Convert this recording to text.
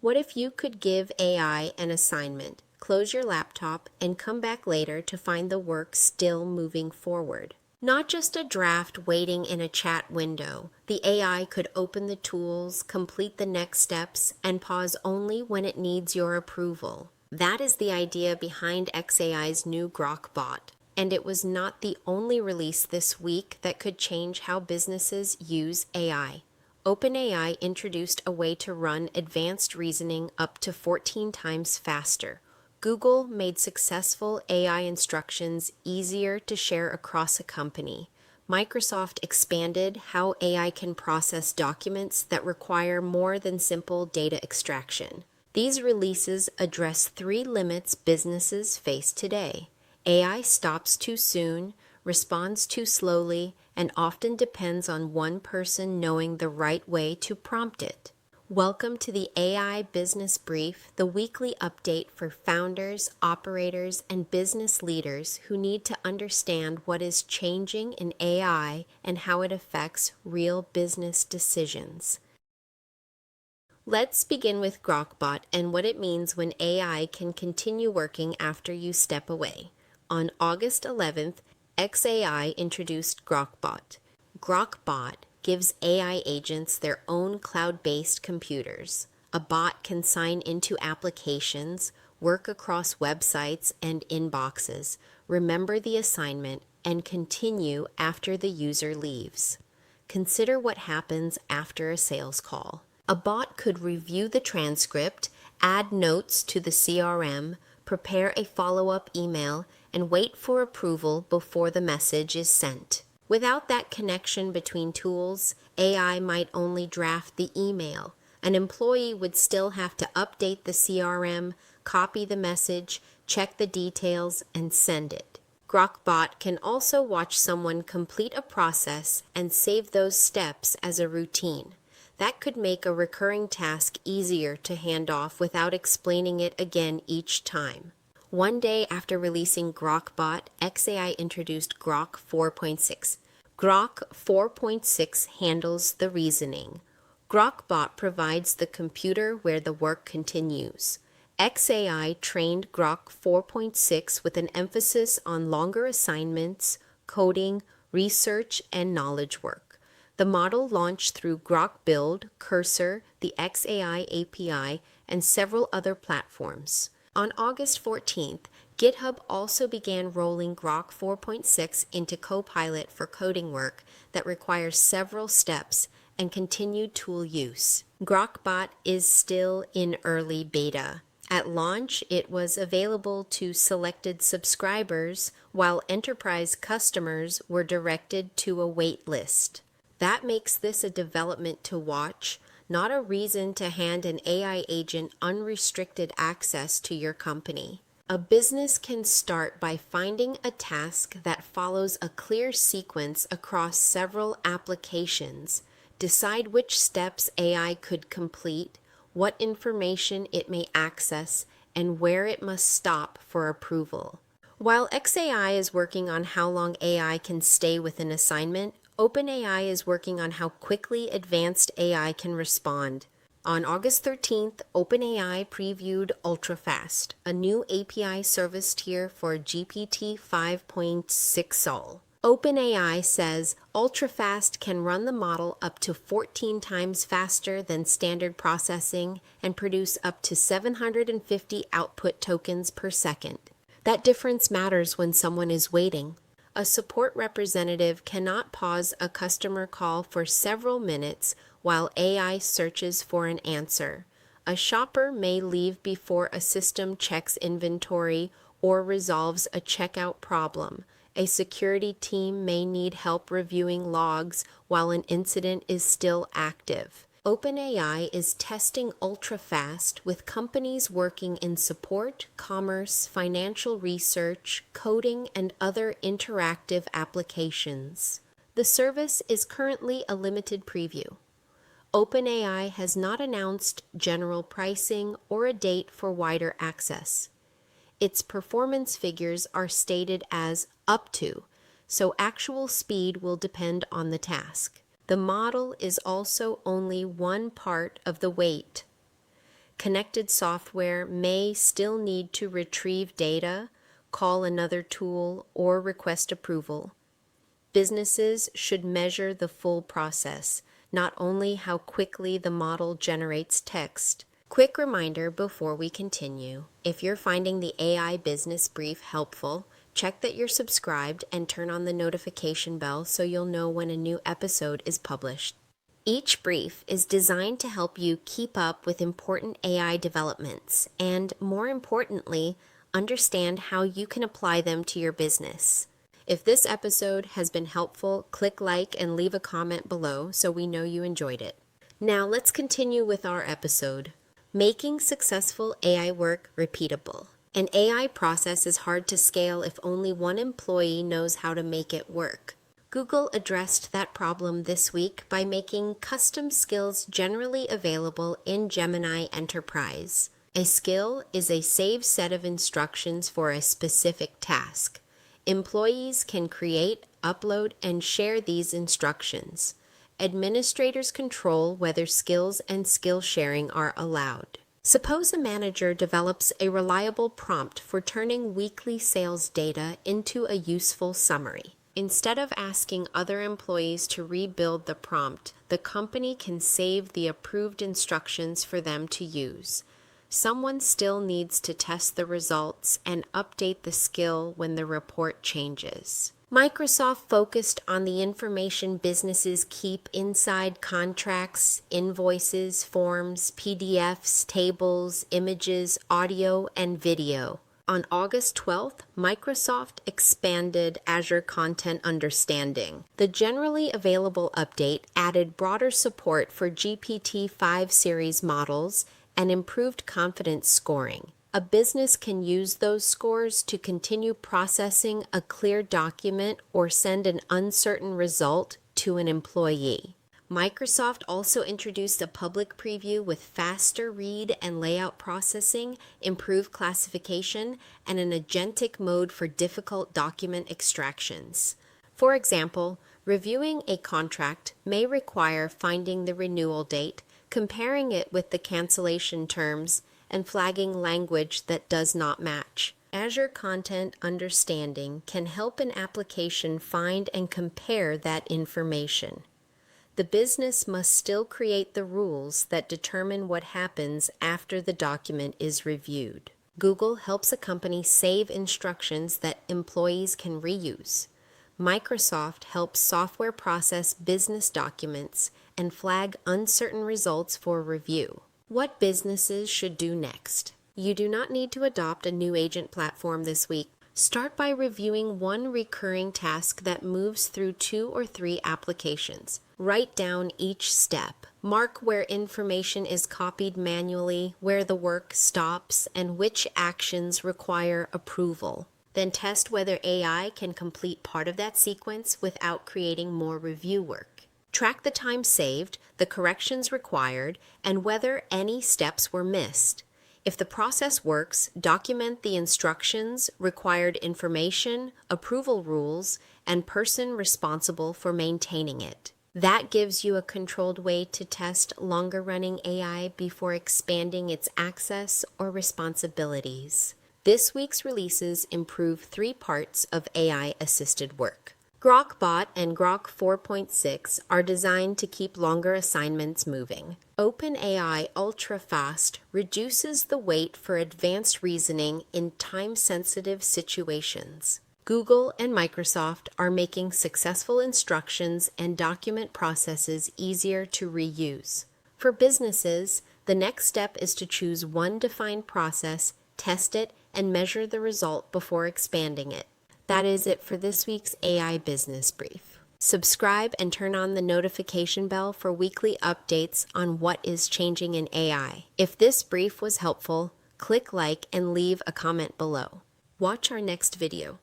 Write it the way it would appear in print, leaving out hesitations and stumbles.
What if you could give AI an assignment, close your laptop, and come back later to find the work still moving forward? Not just a draft waiting in a chat window. The AI could open the tools, complete the next steps, and pause only when it needs your approval. That is the idea behind xAI's new Grok Bot. And it was not the only release this week that could change how businesses use AI. OpenAI introduced a way to run advanced reasoning up to 14 times faster. Google made successful AI instructions easier to share across a company. Microsoft expanded how AI can process documents that require more than simple data extraction. These releases address three limits businesses face today. AI stops too soon, responds too slowly, and often depends on one person knowing the right way to prompt it. Welcome to the AI Business Brief, the weekly update for founders, operators, and business leaders who need to understand what is changing in AI and how it affects real business decisions. Let's begin with GrokBot and what it means when AI can continue working after you step away. On August 11th, xAI introduced GrokBot. GrokBot gives AI agents their own cloud-based computers. A bot can sign into applications, work across websites and inboxes, remember the assignment, and continue after the user leaves. Consider what happens after a sales call. A bot could review the transcript, add notes to the CRM, prepare a follow-up email, and wait for approval before the message is sent. Without that connection between tools, AI might only draft the email. An employee would still have to update the CRM, copy the message, check the details, and send it. GrokBot can also watch someone complete a process and save those steps as a routine. That could make a recurring task easier to hand off without explaining it again each time. One day after releasing GrokBot, xAI introduced Grok 4.6. Grok 4.6 handles the reasoning. GrokBot provides the computer where the work continues. xAI trained Grok 4.6 with an emphasis on longer assignments, coding, research, and knowledge work. The model launched through Grok Build, Cursor, the xAI API, and several other platforms. On August 14th, GitHub also began rolling Grok 4.6 into Copilot for coding work that requires several steps and continued tool use. GrokBot is still in early beta. At launch, it was available to selected subscribers, while enterprise customers were directed to a wait list. That makes this a development to watch, not a reason to hand an AI agent unrestricted access to your company. A business can start by finding a task that follows a clear sequence across several applications, decide which steps AI could complete, what information it may access, and where it must stop for approval. While xAI is working on how long AI can stay with an assignment, OpenAI is working on how quickly advanced AI can respond. On August 13th, OpenAI previewed UltraFast, a new API service tier for GPT 5.6. OpenAI says UltraFast can run the model up to 14 times faster than standard processing and produce up to 750 output tokens per second. That difference matters when someone is waiting. A support representative cannot pause a customer call for several minutes while AI searches for an answer. A shopper may leave before a system checks inventory or resolves a checkout problem. A security team may need help reviewing logs while an incident is still active. OpenAI is testing UltraFast with companies working in support, commerce, financial research, coding, and other interactive applications. The service is currently a limited preview. OpenAI has not announced general pricing or a date for wider access. Its performance figures are stated as up to, so actual speed will depend on the task. The model is also only one part of the wait. Connected software may still need to retrieve data, call another tool, or request approval. Businesses should measure the full process, not only how quickly the model generates text. Quick reminder before we continue, if you're finding the AI Business Brief helpful, check that you're subscribed and turn on the notification bell so you'll know when a new episode is published. Each brief is designed to help you keep up with important AI developments and, more importantly, understand how you can apply them to your business. If this episode has been helpful, click like and leave a comment below so we know you enjoyed it. Now let's continue with our episode. Making successful AI work repeatable. An AI process is hard to scale if only one employee knows how to make it work. Google addressed that problem this week by making custom skills generally available in Gemini Enterprise. A skill is a saved set of instructions for a specific task. Employees can create, upload, and share these instructions. Administrators control whether skills and skill sharing are allowed. Suppose a manager develops a reliable prompt for turning weekly sales data into a useful summary. Instead of asking other employees to rebuild the prompt, the company can save the approved instructions for them to use. Someone still needs to test the results and update the skill when the report changes. Microsoft focused on the information businesses keep inside contracts, invoices, forms, PDFs, tables, images, audio, and video. On August 12th, Microsoft expanded Azure Content Understanding. The generally available update added broader support for GPT-5 series models and improved confidence scoring. A business can use those scores to continue processing a clear document or send an uncertain result to an employee. Microsoft also introduced a public preview with faster read and layout processing, improved classification, and an agentic mode for difficult document extractions. For example, reviewing a contract may require finding the renewal date, comparing it with the cancellation terms, and flagging language that does not match. Azure Content Understanding can help an application find and compare that information. The business must still create the rules that determine what happens after the document is reviewed. Google helps a company save instructions that employees can reuse. Microsoft helps software process business documents and flag uncertain results for review. What businesses should do next? You do not need to adopt a new agent platform this week. Start by reviewing one recurring task that moves through 2 or 3 applications. Write down each step. Mark where information is copied manually, where the work stops, and which actions require approval. Then test whether AI can complete part of that sequence without creating more review work. Track the time saved, the corrections required, and whether any steps were missed. If the process works, document the instructions, required information, approval rules, and person responsible for maintaining it. That gives you a controlled way to test longer-running AI before expanding its access or responsibilities. This week's releases improve 3 parts of AI-assisted work. Grok Bot and Grok 4.6 are designed to keep longer assignments moving. OpenAI Ultra-Fast reduces the wait for advanced reasoning in time-sensitive situations. Google and Microsoft are making successful instructions and document processes easier to reuse. For businesses, the next step is to choose one defined process, test it, and measure the result before expanding it. That is it for this week's AI Business Brief. Subscribe and turn on the notification bell for weekly updates on what is changing in AI. If this brief was helpful, click like and leave a comment below. Watch our next video.